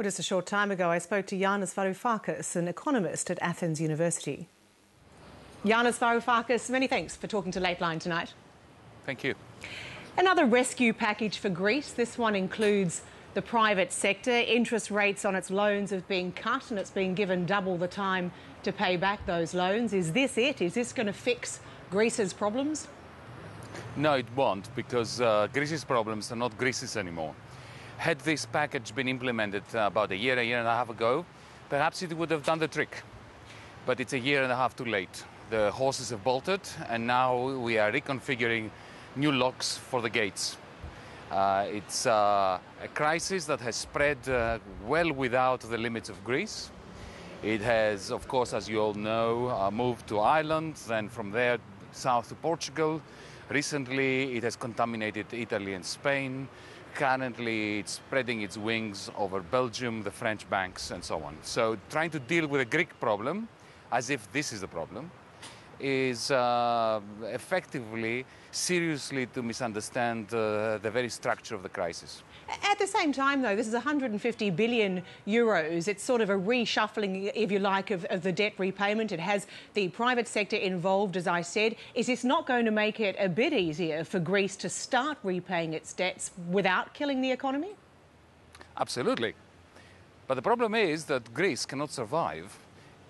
Well, just a short time ago, I spoke to Yanis Varoufakis, an economist at Athens University. Yanis Varoufakis, many thanks for talking to Late Line tonight. Thank you. Another rescue package for Greece. This one includes the private sector. Interest rates on its loans have been cut and it's been given double the time to pay back those loans. Is this it? Is this going to fix Greece's problems? No, it won't, because Greece's problems are not Greece's anymore. Had this package been implemented about a year and a half ago, perhaps it would have done the trick. But it's a year and a half too late. The horses have bolted, and now we are reconfiguring new locks for the gates. It's a crisis that has spread well without the limits of Greece. It has, of course, as you all know, moved to Ireland, then from there south to Portugal. Recently, it has contaminated Italy and Spain. Currently, it's spreading its wings over Belgium, the French banks, and so on. So trying to deal with a Greek problem, as if this is the problem, is effectively, seriously to misunderstand the very structure of the crisis. At the same time, though, this is 150 billion euros. It's sort of a reshuffling, if you like, of the debt repayment. It has the private sector involved, as I said. Is this not going to make it a bit easier for Greece to start repaying its debts without killing the economy? Absolutely. But the problem is that Greece cannot survive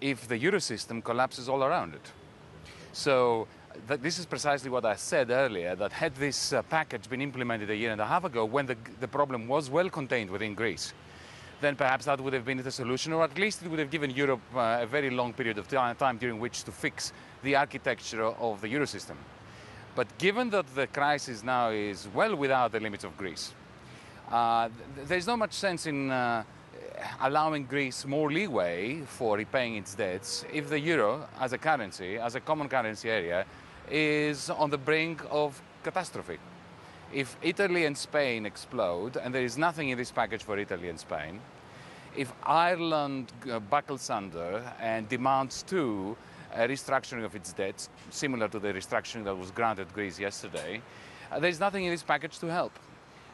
if the euro system collapses all around it. So this is precisely what I said earlier, that had this package been implemented a year and a half ago, when the problem was well contained within Greece, then perhaps that would have been the solution, or at least it would have given Europe a very long period of time during which to fix the architecture of the euro system. But given that the crisis now is well without the limits of Greece, there's not much sense in allowing Greece more leeway for repaying its debts if the euro as a currency, as a common currency area, is on the brink of catastrophe. If Italy and Spain explode, and there is nothing in this package for Italy and Spain, if Ireland buckles under and demands too a restructuring of its debts, similar to the restructuring that was granted Greece yesterday, there is nothing in this package to help.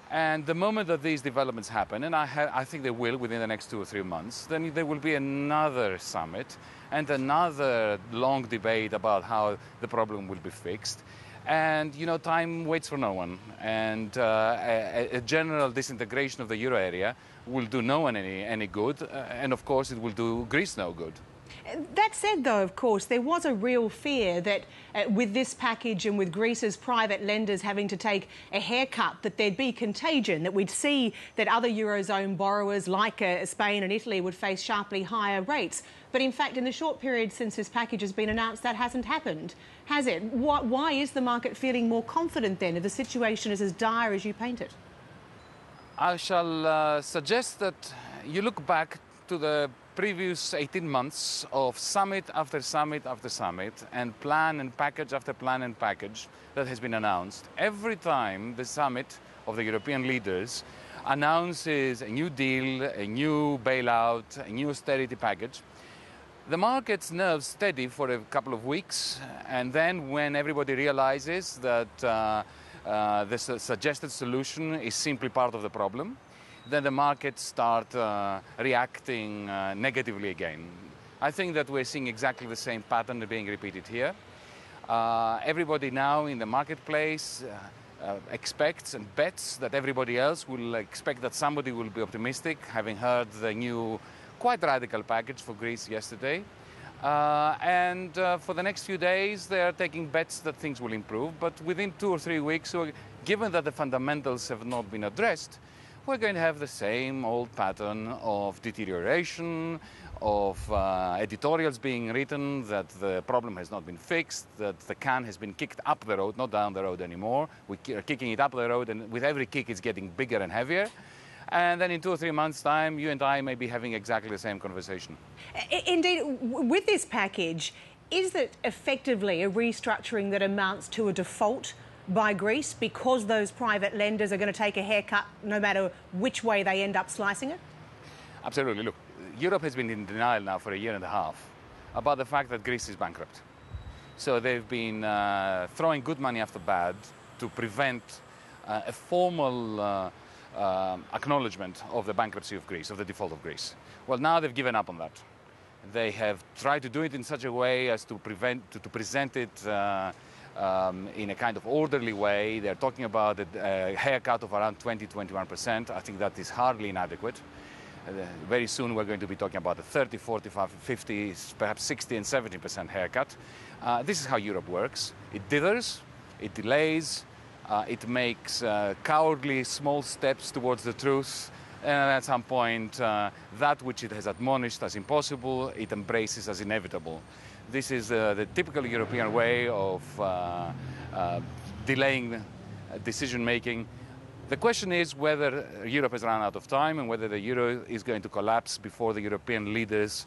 And the moment that these developments happen, and I think they will within the next 2 or 3 months, then there will be another summit and another long debate about how the problem will be fixed. And, you know, time waits for no one. And a general disintegration of the euro area will do no one any good. And, of course, it will do Greece no good. That said, though, of course, there was a real fear that with this package and with Greece's private lenders having to take a haircut, that there'd be contagion, that we'd see that other Eurozone borrowers like Spain and Italy would face sharply higher rates. But in fact, in the short period since this package has been announced, that hasn't happened, has it? Why is the market feeling more confident then if the situation is as dire as you paint it? I shall suggest that you look back to the previous 18 months of summit after summit after summit and plan and package after plan and package that has been announced. Every time the summit of the European leaders announces a new deal, a new bailout, a new austerity package, the market's nerves steady for a couple of weeks, and then when everybody realizes that the suggested solution is simply part of the problem, then the markets start reacting negatively again. I think that we're seeing exactly the same pattern being repeated here. Everybody now in the marketplace expects and bets that everybody else will expect that somebody will be optimistic, having heard the new, quite radical package for Greece yesterday. And for the next few days, they are taking bets that things will improve. But within 2 or 3 weeks, so given that the fundamentals have not been addressed, we're going to have the same old pattern of deterioration, of editorials being written that the problem has not been fixed, that the can has been kicked up the road, not down the road anymore. We're kicking it up the road, and with every kick it's getting bigger and heavier. And then in 2 or 3 months' time, you and I may be having exactly the same conversation. Indeed, with this package, is it effectively a restructuring that amounts to a default by Greece because those private lenders are going to take a haircut no matter which way they end up slicing it? Absolutely. Look, Europe has been in denial now for a year and a half about the fact that Greece is bankrupt. So they've been throwing good money after bad to prevent a formal acknowledgement of the bankruptcy of Greece, of the default of Greece. Well, now they've given up on that. They have tried to do it in such a way as to present it in a kind of orderly way. They're talking about a haircut of around 20-21%. I think that is hardly inadequate. Very soon we're going to be talking about a 30, 45, 50, perhaps 60 and 70% haircut. This is how Europe works. It dithers, it delays, it makes cowardly small steps towards the truth, and at some point that which it has admonished as impossible, it embraces as inevitable. This is the typical European way of delaying decision-making. The question is whether Europe has run out of time and whether the euro is going to collapse before the European leaders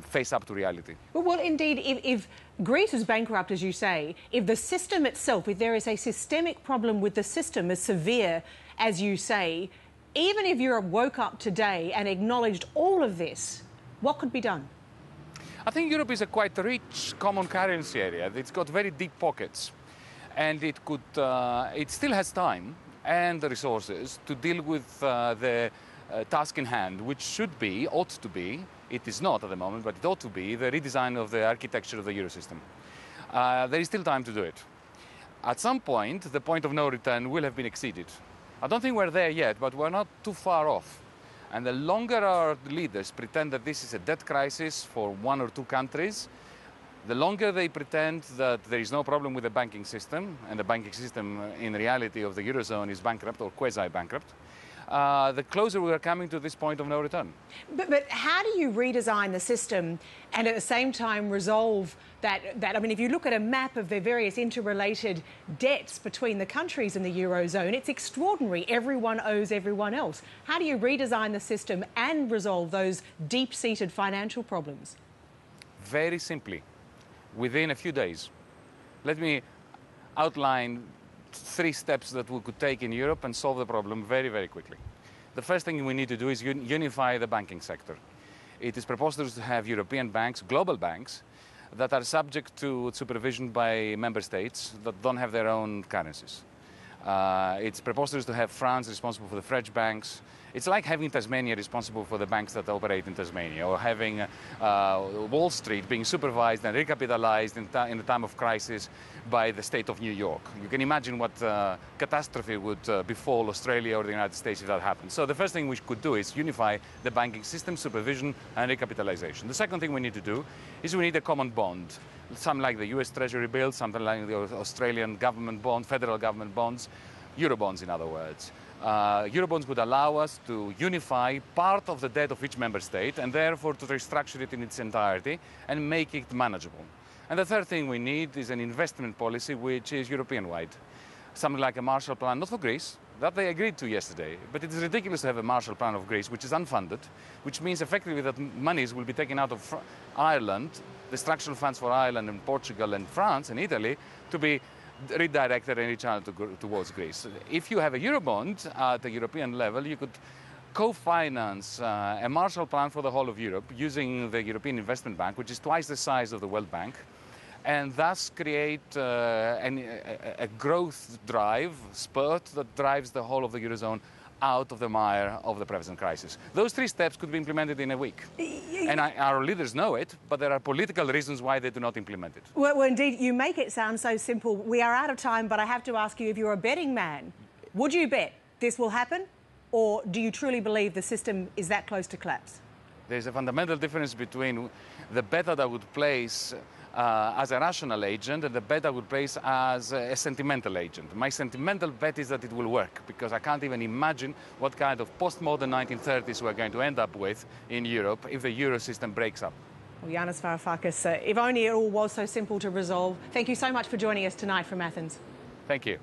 face up to reality. Well, indeed, if Greece is bankrupt, as you say, if the system itself, if there is a systemic problem with the system as severe as you say, even if Europe woke up today and acknowledged all of this, what could be done? I think Europe is a quite rich common currency area. It's got very deep pockets, and it still has time and the resources to deal with the task in hand, which should be, ought to be, it is not at the moment, but it ought to be, the redesign of the architecture of the euro system. There is still time to do it. At some point, the point of no return will have been exceeded. I don't think we're there yet, but we're not too far off. And the longer our leaders pretend that this is a debt crisis for one or two countries, the longer they pretend that there is no problem with the banking system, and the banking system in reality of the Eurozone is bankrupt or quasi-bankrupt, the closer we are coming to this point of no return. But how do you redesign the system and at the same time resolve that? I mean, if you look at a map of the various interrelated debts between the countries in the Eurozone, it's extraordinary. Everyone owes everyone else. How do you redesign the system and resolve those deep-seated financial problems? Very simply, within a few days. Let me outline 3 steps that we could take in Europe and solve the problem very, very quickly. The first thing we need to do is unify the banking sector. It is preposterous to have European banks, global banks, that are subject to supervision by member states that don't have their own currencies. It's preposterous to have France responsible for the French banks. It's like having Tasmania responsible for the banks that operate in Tasmania, or having Wall Street being supervised and recapitalized in the time of crisis by the state of New York. You can imagine what catastrophe would befall Australia or the United States if that happened. So the first thing we could do is unify the banking system, supervision and recapitalization. The second thing we need to do is we need a common bond. Something like the US Treasury bill, something like the Australian government bond, federal government bonds, Eurobonds in other words. Eurobonds would allow us to unify part of the debt of each member state and therefore to restructure it in its entirety and make it manageable. And the third thing we need is an investment policy which is European-wide. Something like a Marshall Plan, not for Greece, that they agreed to yesterday, but it is ridiculous to have a Marshall Plan of Greece which is unfunded, which means effectively that monies will be taken out of Ireland, the structural funds for Ireland and Portugal and France and Italy, to be redirected and rechanneled towards Greece. If you have a Eurobond at the European level, you could co-finance a Marshall Plan for the whole of Europe using the European Investment Bank, which is twice the size of the World Bank, and thus create a growth drive, spurt that drives the whole of the Eurozone out of the mire of the present crisis. Those 3 steps could be implemented in a week. And our leaders know it, but there are political reasons why they do not implement it. Well, indeed, you make it sound so simple. We are out of time, but I have to ask you, if you're a betting man, would you bet this will happen? Or do you truly believe the system is that close to collapse? There's a fundamental difference between the bet that I would place as a rational agent and the bet I would place as a sentimental agent. My sentimental bet is that it will work, because I can't even imagine what kind of postmodern 1930s we're going to end up with in Europe if the euro system breaks up. Well, Yanis Varoufakis, if only it all was so simple to resolve. Thank you so much for joining us tonight from Athens. Thank you.